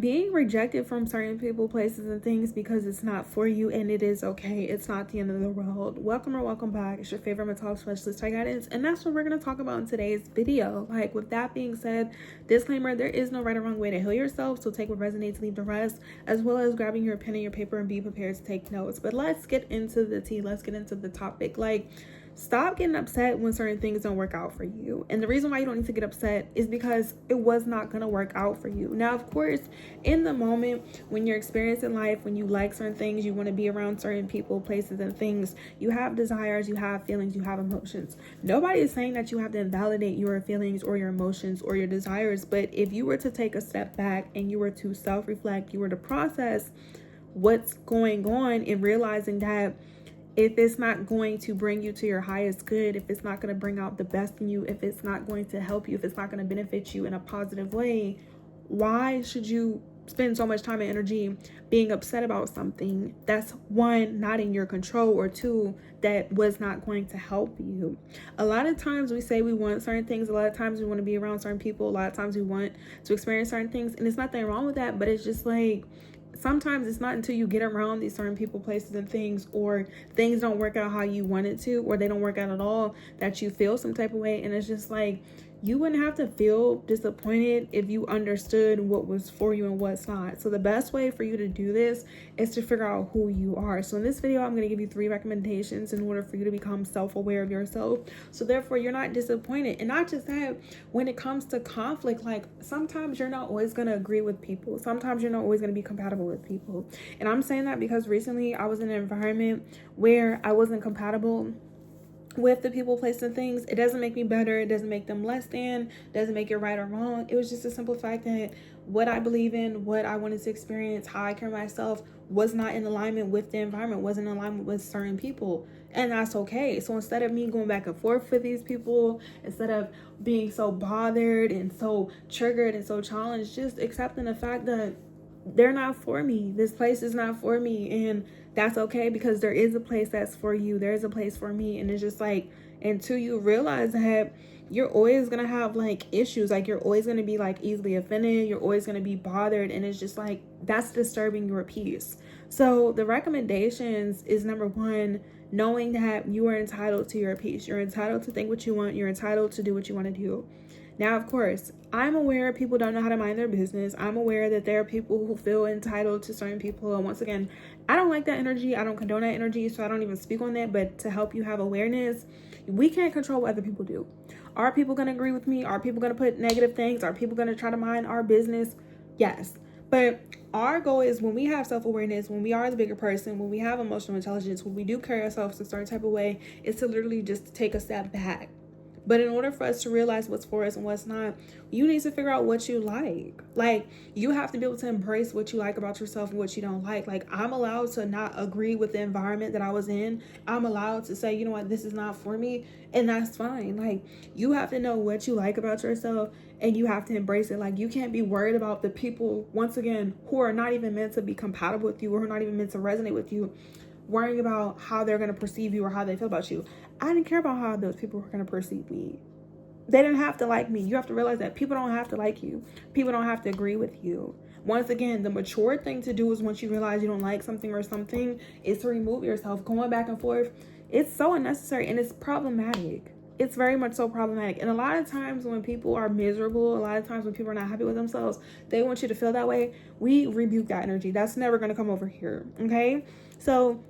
being rejected from certain people, places, and things because it's not for you, and it is okay. It's not the end of the world. Welcome or welcome back. It's your favorite mental health specialist, Ty Guidance, and that's what we're going to talk about in today's video. Like, with that being said, disclaimer, there is no right or wrong way to heal yourself, so take what resonates, leave the rest, as well as grabbing your pen and your paper and be prepared to take notes. But let's get into the tea. Let's get into the topic. Like, stop getting upset when certain things don't work out for you. And the reason why you don't need to get upset is because it was not going to work out for you. Now, of course, in the moment when you're experiencing life, when you like certain things, you want to be around certain people, places, and things, you have desires, you have feelings, you have emotions. Nobody is saying that you have to invalidate your feelings or your emotions or your desires. But if you were to take a step back and you were to self-reflect, you were to process what's going on and realizing that if it's not going to bring you to your highest good, if it's not going to bring out the best in you, if it's not going to help you, if it's not going to benefit you in a positive way, why should you spend so much time and energy being upset about something that's, one, not in your control, or two, that was not going to help you? A lot of times we say we want certain things. A lot of times we want to be around certain people. A lot of times we want to experience certain things. And it's nothing wrong with that, but it's just like, sometimes it's not until you get around these certain people, places, and things, or things don't work out how you want it to, or they don't work out at all, that you feel some type of way. And it's just like, you wouldn't have to feel disappointed if you understood what was for you and what's not. So the best way for you to do this is to figure out who you are. So in this video, I'm going to give you 3 recommendations in order for you to become self-aware of yourself. So therefore, you're not disappointed. And not just that, when it comes to conflict, like, sometimes you're not always going to agree with people. Sometimes you're not always going to be compatible with people. And I'm saying that because recently I was in an environment where I wasn't compatible with the people, places, and things. It doesn't make me better. It doesn't make them less than. Doesn't make it right or wrong. It was just a simple fact that what I believe in, what I wanted to experience, how I care myself, was not in alignment with the environment, wasn't in alignment with certain people. And that's okay. So instead of me going back and forth with these people, instead of being so bothered and so triggered and so challenged, just accepting the fact that they're not for me. This place is not for me. And that's okay, because there is a place that's for you. There is a place for me. And it's just like, until you realize that, you're always going to have like issues. Like, you're always going to be like easily offended. You're always going to be bothered. And it's just like, that's disturbing your peace. So the recommendations is, number 1, knowing that you are entitled to your peace. You're entitled to think what you want. You're entitled to do what you want to do. Now, of course, I'm aware people don't know how to mind their business. I'm aware that there are people who feel entitled to certain people. And once again, I don't like that energy. I don't condone that energy, so I don't even speak on that. But to help you have awareness, we can't control what other people do. Are people going to agree with me? Are people going to put negative things? Are people going to try to mind our business? Yes. But our goal is, when we have self-awareness, when we are the bigger person, when we have emotional intelligence, when we do carry ourselves a certain type of way, is to literally just take a step back. But in order for us to realize what's for us and what's not, you need to figure out what you like. Like, you have to be able to embrace what you like about yourself and what you don't like. Like, I'm allowed to not agree with the environment that I was in. I'm allowed to say, you know what, this is not for me. And that's fine. Like, you have to know what you like about yourself, and you have to embrace it. Like, you can't be worried about the people, once again, who are not even meant to be compatible with you, or who are not even meant to resonate with you, worrying about how they're going to perceive you or how they feel about you. I didn't care about how those people were going to perceive me. They didn't have to like me. You have to realize that people don't have to like you. People don't have to agree with you. Once again, the mature thing to do is, once you realize you don't like something or something, is to remove yourself. Going back and forth, it's so unnecessary, and it's problematic. It's very much so problematic. And a lot of times when people are miserable, a lot of times when people are not happy with themselves, they want you to feel that way. We rebuke that energy. That's never going to come over here. Okay? So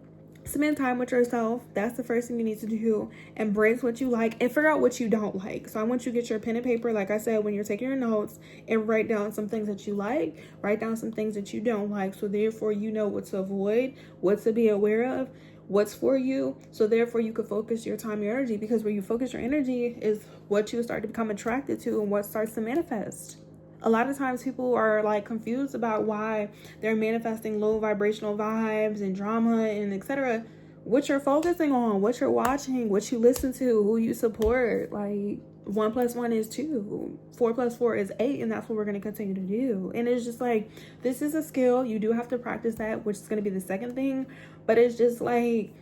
spend time with yourself. That's the first thing you need to do. Embrace what you like and figure out what you don't like. So I want you to get your pen and paper, like I said, when you're taking your notes, and write down some things that you like, write down some things that you don't like. So therefore, you know what to avoid, what to be aware of, what's for you. So therefore, you could focus your time, your energy, because where you focus your energy is what you start to become attracted to and what starts to manifest. A lot of times people are like confused about why they're manifesting low vibrational vibes and drama and etc. What you're focusing on, what you're watching, what you listen to, who you support. Like, 1 + 1 is 2, 4 + 4 is 8, and that's what we're going to continue to do. And it's just like, this is a skill. You do have to practice that, which is going to be the second thing. But it's just like,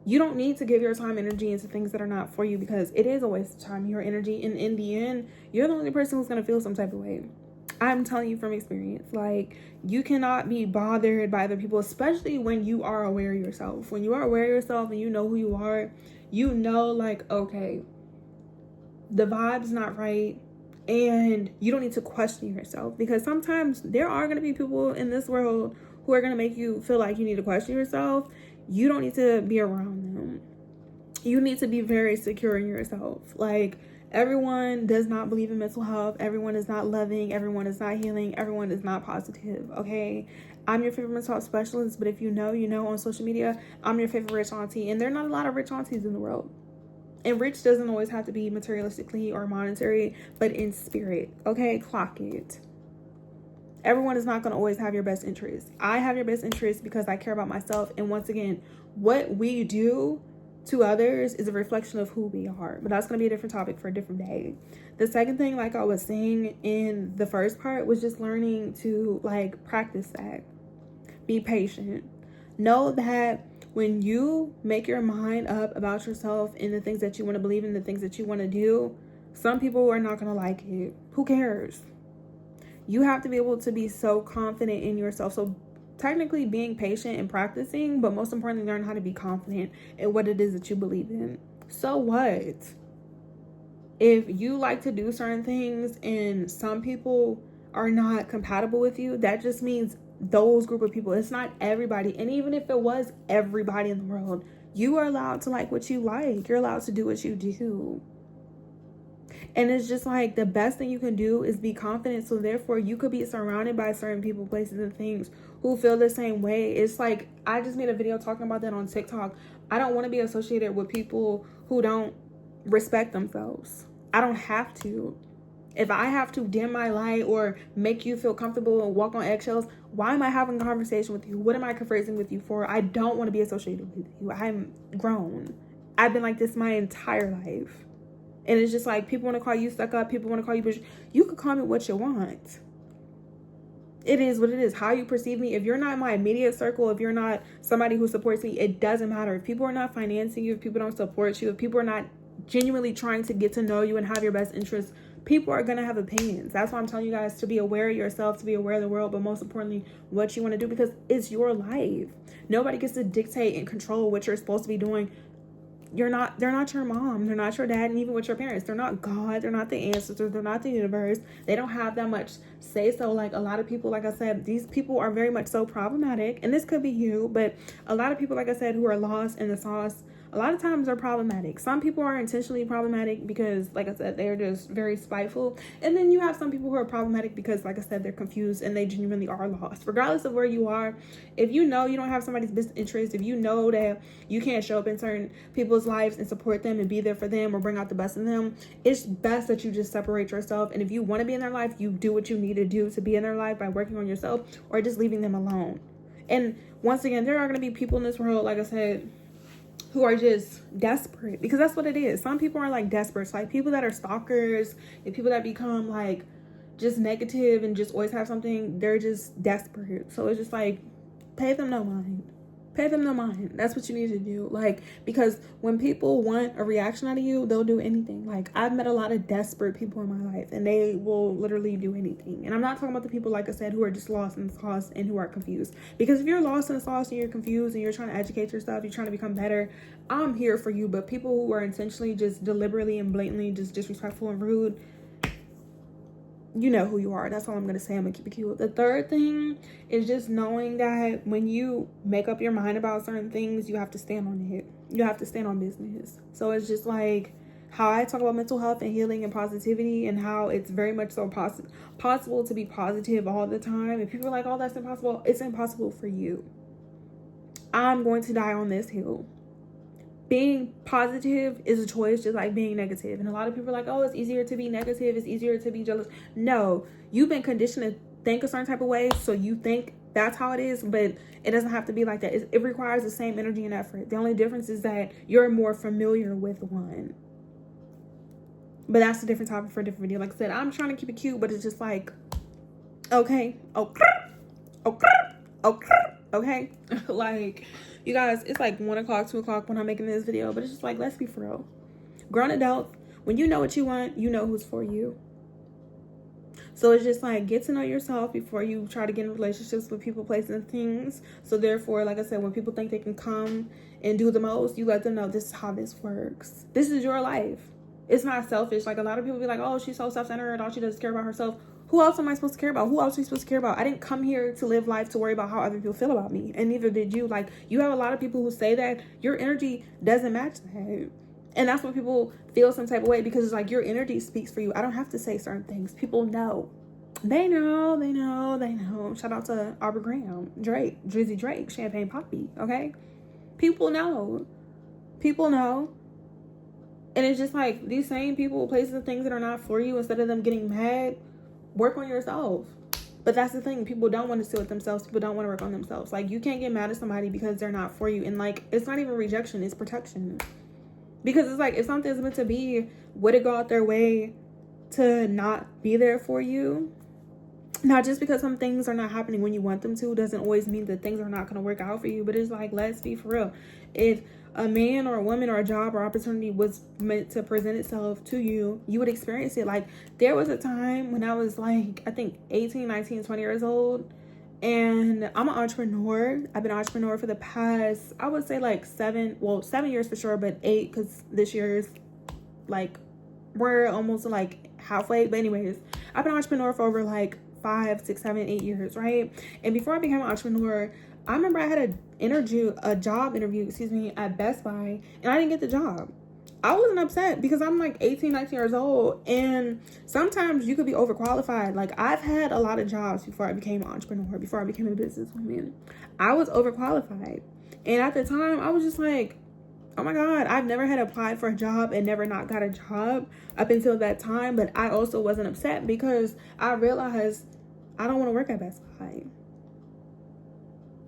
you don't need to give your time, energy into things that are not for you, because it is a waste of time, your energy. And in the end, you're the only person who's going to feel some type of way. I'm telling you from experience. Like, you cannot be bothered by other people, especially when you are aware of yourself. When you are aware of yourself and you know who you are, you know, like, okay, the vibe's not right, and you don't need to question yourself, because sometimes there are going to be people in this world who are going to make you feel like you need to question yourself. You don't need to be around them. You need to be very secure in yourself. Like, everyone does not believe in mental health. Everyone is not loving. Everyone is not healing. Everyone is not positive. Okay, I'm your favorite mental health specialist, but if you know, you know. On social media, I'm your favorite rich auntie, and there are not a lot of rich aunties in the world. And rich doesn't always have to be materialistically or monetary, but in spirit. Okay, clock it. Everyone is not going to always have your best interest. I have your best interest because I care about myself. And once again, what we do to others is a reflection of who we are. But that's going to be a different topic for a different day. The second thing, like I was saying in the first part, was just learning to like practice that. Be patient. Know that when you make your mind up about yourself and the things that you want to believe in, the things that you want to do, some people are not going to like it. Who cares? You have to be able to be so confident in yourself. So technically being patient and practicing, but most importantly, learn how to be confident in what it is that you believe in. So what? If you like to do certain things and some people are not compatible with you, that just means those group of people. It's not everybody. And even if it was everybody in the world, you are allowed to like what you like. You're allowed to do what you do. And it's just like the best thing you can do is be confident. So therefore you could be surrounded by certain people, places, and things who feel the same way. It's like, I just made a video talking about that on TikTok. I don't want to be associated with people who don't respect themselves. I don't have to. If I have to dim my light or make you feel comfortable and walk on eggshells, why am I having a conversation with you? What am I conversing with you for? I don't want to be associated with you. I'm grown. I've been like this my entire life. And it's just like, people want to call you stuck up. People want to call you bitch. You could call me what you want. It is what it is. How you perceive me. If you're not in my immediate circle, if you're not somebody who supports me, it doesn't matter. If people are not financing you, if people don't support you, if people are not genuinely trying to get to know you and have your best interests, people are going to have opinions. That's why I'm telling you guys to be aware of yourself, to be aware of the world, but most importantly, what you want to do, because it's your life. Nobody gets to dictate and control what you're supposed to be doing. They're not your mom, they're not your dad, and even with your parents, they're not God, they're not the ancestors, they're not the universe. They don't have that much say so. Like, a lot of people, like I said, these people are very much so problematic, and this could be you, but a lot of people, like I said, who are lost in the sauce, a lot of times are problematic. Some people are intentionally problematic because, like I said, they're just very spiteful. And then you have some people who are problematic because, like I said, they're confused and they genuinely are lost. Regardless of where you are, if you know you don't have somebody's best interest, if you know that you can't show up in certain people's lives and support them and be there for them or bring out the best in them, it's best that you just separate yourself. And if you want to be in their life, you do what you need to do to be in their life by working on yourself or just leaving them alone. And once again, there are going to be people in this world, like I said, who are just desperate, because that's what it is. Some people are like desperate. It's like people that are stalkers and people that become like just negative and just always have something. They're just desperate. So it's just like, pay them no mind. Pay them no mind. That's what you need to do. Like, because when people want a reaction out of you, they'll do anything. Like, I've met a lot of desperate people in my life, and they will literally do anything. And I'm not talking about the people, like I said, who are just lost in the sauce and who are confused. Because if you're lost in the sauce and you're confused and you're trying to educate yourself, you're trying to become better, I'm here for you. But people who are intentionally just deliberately and blatantly just disrespectful and rude, you know who you are. That's all I'm gonna say. I'm gonna keep it cute. The third thing is just knowing that when you make up your mind about certain things, you have to stand on it. You have to stand on business. So it's just like how I talk about mental health and healing and positivity, and how it's very much so possible to be positive all the time. And people are like, oh, that's impossible. It's impossible for you. I'm going to die on this hill. Being positive is a choice, just like being negative. And a lot of people are like, oh, it's easier to be negative, it's easier to be jealous. No, you've been conditioned to think a certain type of way, so you think that's how it is, but it doesn't have to be like that. It requires the same energy and effort. The only difference is that you're more familiar with one. But that's a different topic for a different video. Like I said, I'm trying to keep it cute, but it's just like, okay, okay. Like, you guys, it's like 1 o'clock, 2 o'clock when I'm making this video, but it's just like, let's be for real. Grown adults, when you know what you want, you know who's for you. So it's just like, get to know yourself before you try to get in relationships with people, places, and things. So therefore, like I said, when people think they can come and do the most, you let them know this is how this works. This is your life. It's not selfish. Like, a lot of people be like, oh, she's so self-centered, all she does is care about herself. Who else am I supposed to care about? Who else are you supposed to care about? I didn't come here to live life to worry about how other people feel about me, and neither did you. Like, you have a lot of people who say that your energy doesn't match that. And that's when people feel some type of way, because it's like, your energy speaks for you. I don't have to say certain things. People know. They know, they know, they know. Shout out to Aubrey Graham, Drake, Drizzy Drake, Champagne Poppy, okay? People know. People know. And it's just like, these same people, places, and things that are not for you, instead of them getting mad, work on yourself. But that's the thing. People don't want to sit with themselves. People don't want to work on themselves. Like, you can't get mad at somebody because they're not for you. And like, it's not even rejection, it's protection. Because it's like, if something's meant to be, would it go out their way to not be there for you? Not just because some things are not happening when you want them to doesn't always mean that things are not going to work out for you. But it's like, let's be for real. If a man or a woman or a job or opportunity was meant to present itself to you, you would experience it. Like, there was a time when I was like, I think 18, 19, 20 years old. And I'm an entrepreneur. I've been an entrepreneur for the past, I would say like 7 years for sure, but 8, because this year is like, we're almost like halfway. But anyways, I've been an entrepreneur for over like 5, 6, 7, 8 years, right? And before I became an entrepreneur, I remember I had a job interview, at Best Buy, and I didn't get the job. I wasn't upset because I'm like 18, 19 years old, and sometimes you could be overqualified. Like, I've had a lot of jobs before I became an entrepreneur, before I became a businesswoman. I was overqualified. And at the time, I was just like, oh my God, I've never had applied for a job and never not got a job up until that time. But I also wasn't upset because I realized I don't want to work at Best Buy.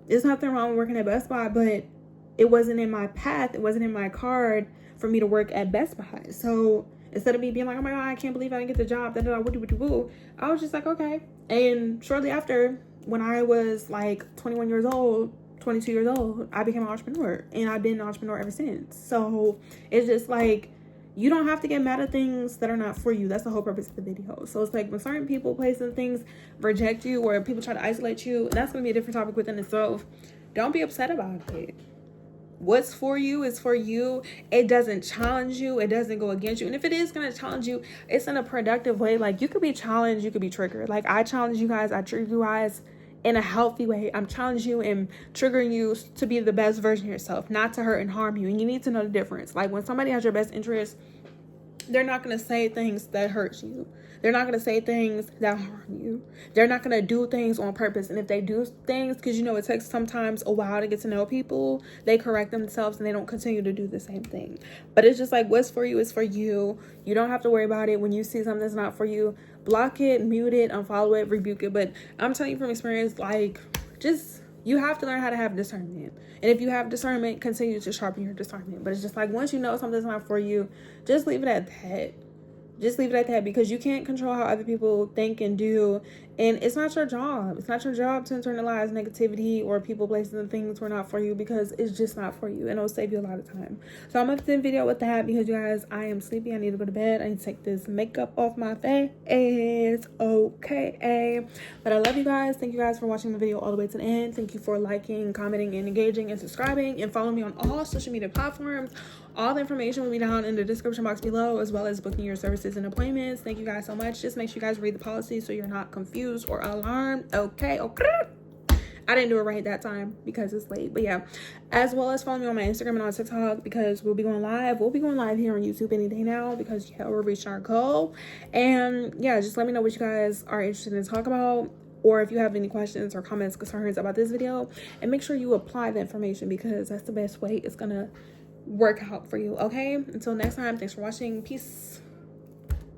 There's nothing wrong with working at Best Buy, but it wasn't in my path. It wasn't in my card for me to work at Best Buy. So instead of me being like, oh my God, I can't believe I didn't get the job, I was just like, okay. And shortly after, when I was like 21 years old, 22 years old, I became an entrepreneur, and I've been an entrepreneur ever since. So it's just like, you don't have to get mad at things that are not for you. That's the whole purpose of the video. So it's like, when certain people, places, and things reject you, or people try to isolate you, and that's going to be a different topic within itself, don't be upset about it. What's for you is for you. It doesn't challenge you. It doesn't go against you. And if it is going to challenge you, it's in a productive way. Like, you could be challenged, you could be triggered. Like, I challenge you guys, I trigger you guys in a healthy way. I'm challenging you and triggering you to be the best version of yourself, not to hurt and harm you. And you need to know the difference. Like, when somebody has your best interest, they're not going to say things that hurt you. They're not going to say things that harm you. They're not going to do things on purpose. And if they do things, because, it takes sometimes a while to get to know people, they correct themselves and they don't continue to do the same thing. But it's just like, what's for you is for you. You don't have to worry about it. When you see something that's not for you, block it, mute it, unfollow it, rebuke it. But I'm telling you from experience, like, you have to learn how to have discernment. And if you have discernment, continue to sharpen your discernment. But it's just like, once you know something's not for you, just leave it at that. Just leave it at that, because you can't control how other people think and do. And it's not your job. It's not your job to internalize negativity or people, places, and things were not for you, because it's just not for you. And it'll save you a lot of time. So I'm going to end the video with that, because, you guys, I am sleepy. I need to go to bed. I need to take this makeup off my face. Okay. But I love you guys. Thank you guys for watching the video all the way to the end. Thank you for liking, commenting, and engaging, and subscribing, and following me on all social media platforms. All the information will be down in the description box below, as well as booking your services and appointments. Thank you guys so much. Just make sure you guys read the policy so you're not confused or alarmed. Okay. I didn't do it right that time because it's late. But yeah, as well as follow me on my Instagram and on TikTok, because we'll be going live. We'll be going live here on YouTube any day now, because we're reaching our goal. And yeah, just let me know what you guys are interested in talk about, or if you have any questions or comments, concerns about this video. And make sure you apply the information, because that's the best way it's gonna work out for you. Okay, until next time, thanks for watching. Peace.